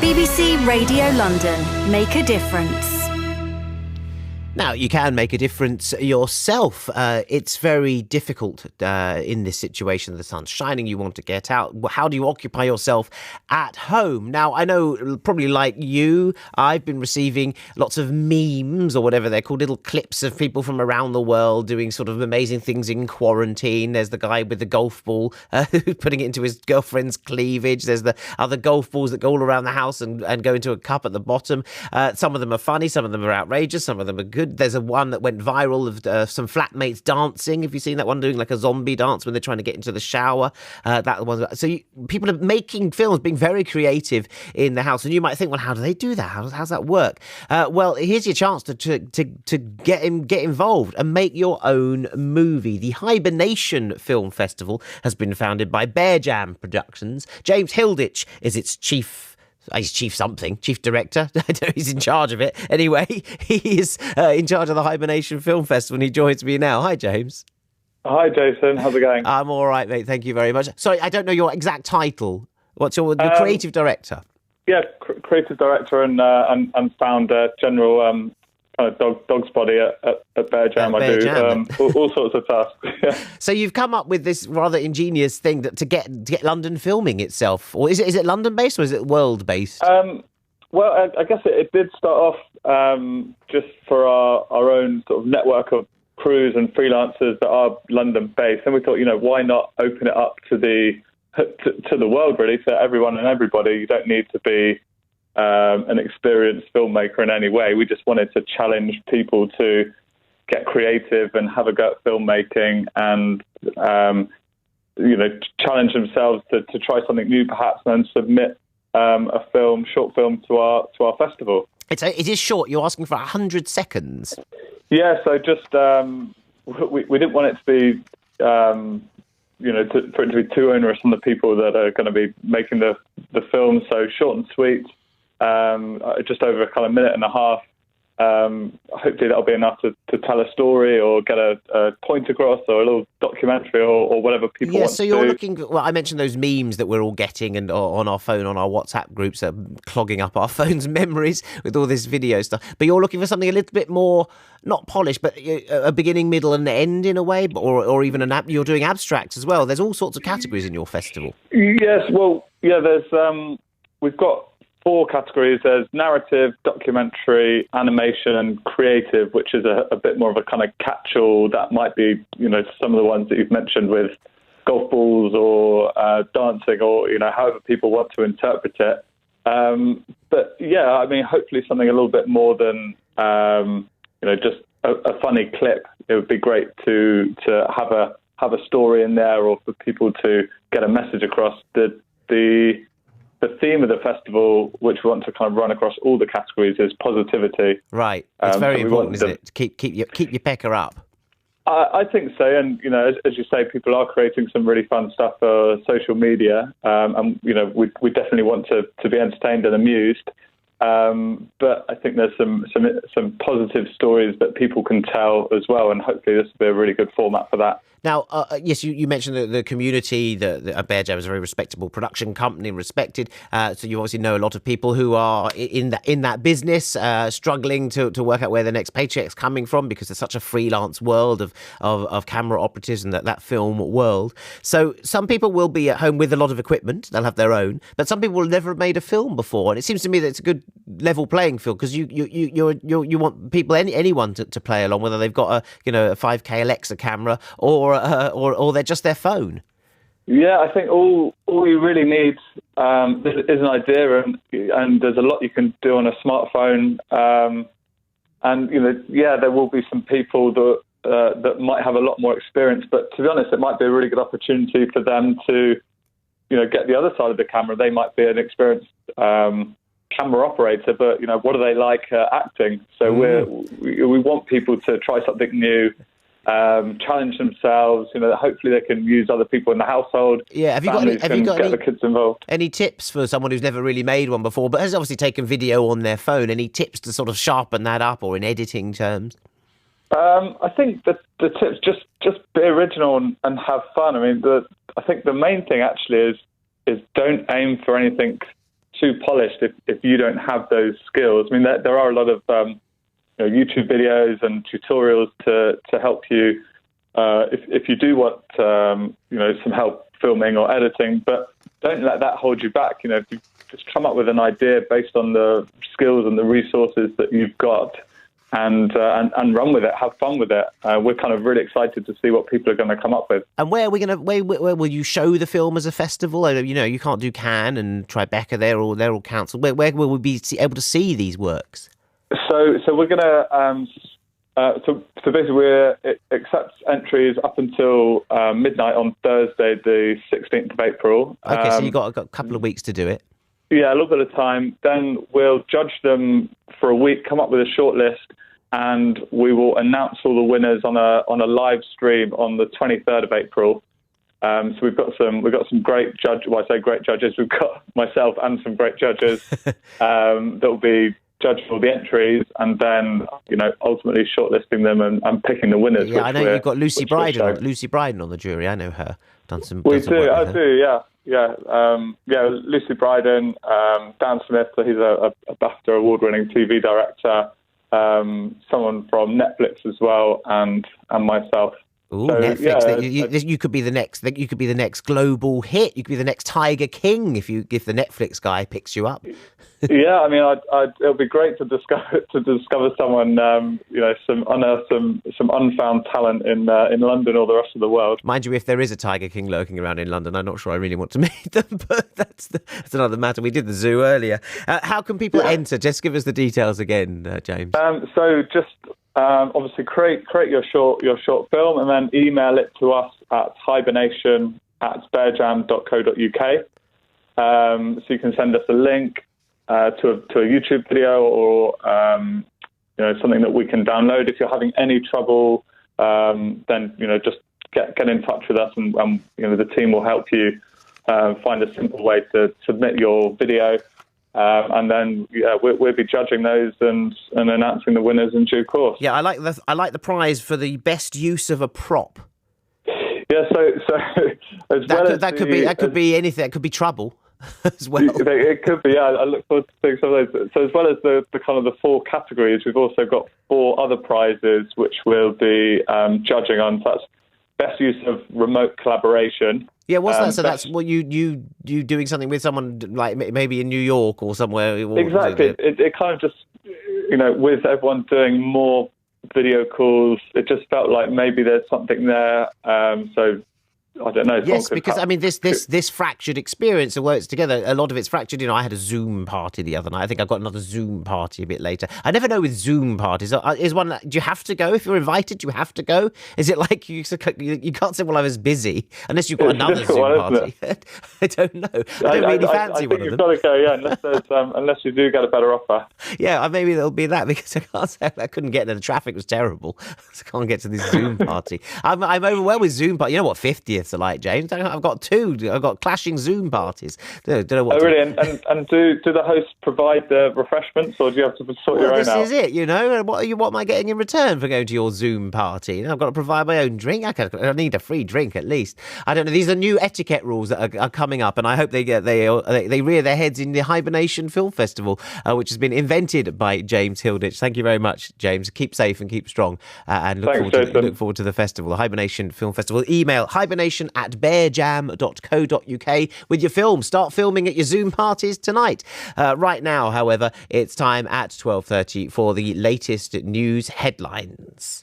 BBC Radio London. Make a difference. Now, you can make a difference yourself. It's very difficult in this situation. The sun's shining, you want to get out. How do you occupy yourself at home? Now, I know probably like you, I've been receiving lots of memes or whatever they're called, little clips of people from around the world doing sort of amazing things in quarantine. There's the guy with the golf ball putting it into his girlfriend's cleavage. There's the other golf balls that go all around the house and go into a cup at the bottom. Some of them are funny, some of them are outrageous, some of them are good. There's a one that went viral of some flatmates dancing. Have you seen that one, doing like a zombie dance when they're trying to get into the shower? That one. So people are making films, being very creative in the house. And you might think, well, how do they do that? How's that work? Well, here's your chance to get involved and make your own movie. The Hibernation Film Festival has been founded by Bear Jam Productions. James Hilditch is its chief director. I don't know, he's in charge of it. Anyway, he is in charge of the Hibernation Film Festival, and he joins me now. Hi, James. Hi, Jason. How's it going? I'm all right, mate. Thank you very much. Sorry, I don't know your exact title. What's your creative director? Yeah, creative director and founder, general kind of dog's body at Bear Jam. I do all sorts of tasks. So you've come up with this rather ingenious thing to get London filming itself, or is it London based or is it world based? Well, I guess it did start off just for our own sort of network of crews and freelancers that are London based, and we thought, why not open it up to the world, really, to everyone and everybody. You don't need to be an experienced filmmaker in any way. We just wanted to challenge people to get creative and have a go at filmmaking and, challenge themselves to try something new perhaps and submit a short film to our festival. It is short. You're asking for 100 seconds. Yeah, so just we didn't want it to be for it to be too onerous on the people that are going to be making the film. So short and sweet, just over a kind of minute and a half. Hopefully that'll be enough to tell a story or get a point across, or a little documentary or whatever people want to do. Yeah, so you're looking... Well, I mentioned those memes that we're all getting and on our phone, on our WhatsApp groups, clogging up our phone's memories with all this video stuff. But you're looking for something a little bit more, not polished, but a beginning, middle and end in a way, or even you're doing abstracts as well. There's all sorts of categories in your festival. Yes, well, yeah, there's... we've got 4 categories. There's narrative, documentary, animation, and creative, which is a bit more of a kind of catch-all. That might be, some of the ones that you've mentioned with golf balls or dancing, or, however people want to interpret it. But yeah, I mean, hopefully something a little bit more than, just a funny clip. It would be great to have a story in there, or for people to get a message across. The theme of the festival, which we want to kind of run across all the categories, is positivity. Right. It's very important, isn't it? To keep your pecker up. I think so. And, as you say, people are creating some really fun stuff for social media. And, we definitely want to be entertained and amused. But I think there's some positive stories that people can tell as well. And hopefully this will be a really good format for that. Now, yes, you mentioned the community. The Bear Jam is a very respectable production company, respected. So you obviously know a lot of people who are in that business, struggling to work out where the next paycheck's coming from, because there's such a freelance world of camera operatives and that film world. So some people will be at home with a lot of equipment; they'll have their own. But some people will never have made a film before, and it seems to me that it's a good level playing field, because you want people, anyone to play along, whether they've got a 5K Alexa camera or they're just their phone. Yeah, I think all you really need is an idea, and there's a lot you can do on a smartphone. And there will be some people that might have a lot more experience, but to be honest, it might be a really good opportunity for them to get the other side of the camera. They might be an experienced camera operator, but what do they like acting? So we want people to try something new. Challenge themselves. Hopefully they can use other people in the household. Yeah, have you got get the kids involved? Any tips for someone who's never really made one before, but has obviously taken video on their phone? Any tips to sort of sharpen that up, or in editing terms? I think the tips just be original and have fun. I mean, I think the main thing actually is don't aim for anything too polished if you don't have those skills. I mean, there are a lot of YouTube videos and tutorials to help you if you do want some help filming or editing, but don't let that hold you back. If you just come up with an idea based on the skills and the resources that you've got, and run with it, have fun with it. We're kind of really excited to see what people are going to come up with. And where will you show the film as a festival? You can't do Cannes and Tribeca; they're all cancelled. Where will we be able to see these works? So we're going to so basically it accepts entries up until midnight on Thursday, the 16th of April. Okay, so you've got a couple of weeks to do it. Yeah, a little bit of time. Then we'll judge them for a week, come up with a short list, and we will announce all the winners on a live stream on the 23rd of April. So we've got some great judges. Well, I say great judges. We've got myself and some great judges that will be judging all the entries, and then ultimately shortlisting them and picking the winners. Yeah, I know you've got Lucy Bryden on the jury. I know her. We do. I do. Yeah. Lucy Bryden, Dan Smith. So he's a BAFTA award-winning TV director. Someone from Netflix as well, and myself. Ooh, so, Netflix! You could be the next. You could be the next global hit. You could be the next Tiger King if the Netflix guy picks you up. Yeah, I mean, it'll be great to discover someone, unearth some unfound talent in London or the rest of the world. Mind you, if there is a Tiger King lurking around in London, I'm not sure I really want to meet them, but that's another matter. We did the zoo earlier. How can people enter? Just give us the details again, James. So just obviously create your short film and then email it to us at hibernation@bearjam.co.uk. So you can send us a link to a YouTube video or something that we can download. If you're having any trouble, then just get in touch with us, and the team will help you find a simple way to submit your video, and then we'll be judging those and announcing the winners in due course. Yeah, I like the prize for the best use of a prop. Yeah, so that could be anything. That could be trouble. As well, it could be. Yeah, I look forward to seeing some of those. So, as well as the kind of the 4 categories, we've also got 4 other prizes which we'll be judging on. So that's best use of remote collaboration. Yeah, what's that? So that's what you doing something with someone like maybe in New York or somewhere. Exactly. It kind of just with everyone doing more video calls, it just felt like maybe there's something there. So. I don't know. Yes, because I mean, this fractured experience that works together. A lot of it's fractured. I had a Zoom party the other night. I think I got another Zoom party a bit later. I never know with Zoom parties. Is one? Do you have to go if you're invited? Do you have to go? Is it like you can't say, "Well, I was busy," unless you've got another Zoom party? I don't know. I don't really fancy one of them. You've got to go, yeah. Unless you do get a better offer. Yeah, maybe there'll be that because I can't say I couldn't get there. The traffic was terrible, so I can't get to this Zoom party. I'm overwhelmed with Zoom party. You know what 50th are like, James? I've got 2. I've got clashing Zoom parties. Don't know what. Oh, really? And do the hosts provide the refreshments, or do you have to sort your own out? This is it. What am I getting in return for going to your Zoom party? I've got to provide my own drink. I need a free drink at least. I don't know. These are new etiquette rules that are coming up, and I hope they rear their heads in the Hibernation Film Festival, which has been invented by James Hilditch. Thank you very much, James. Keep safe and keep strong, and look forward to the festival, the Hibernation Film Festival. Email hibernation@bearjam.co.uk with your film. Start filming at your Zoom parties tonight. Right now, however, it's time at 12:30 for the latest news headlines.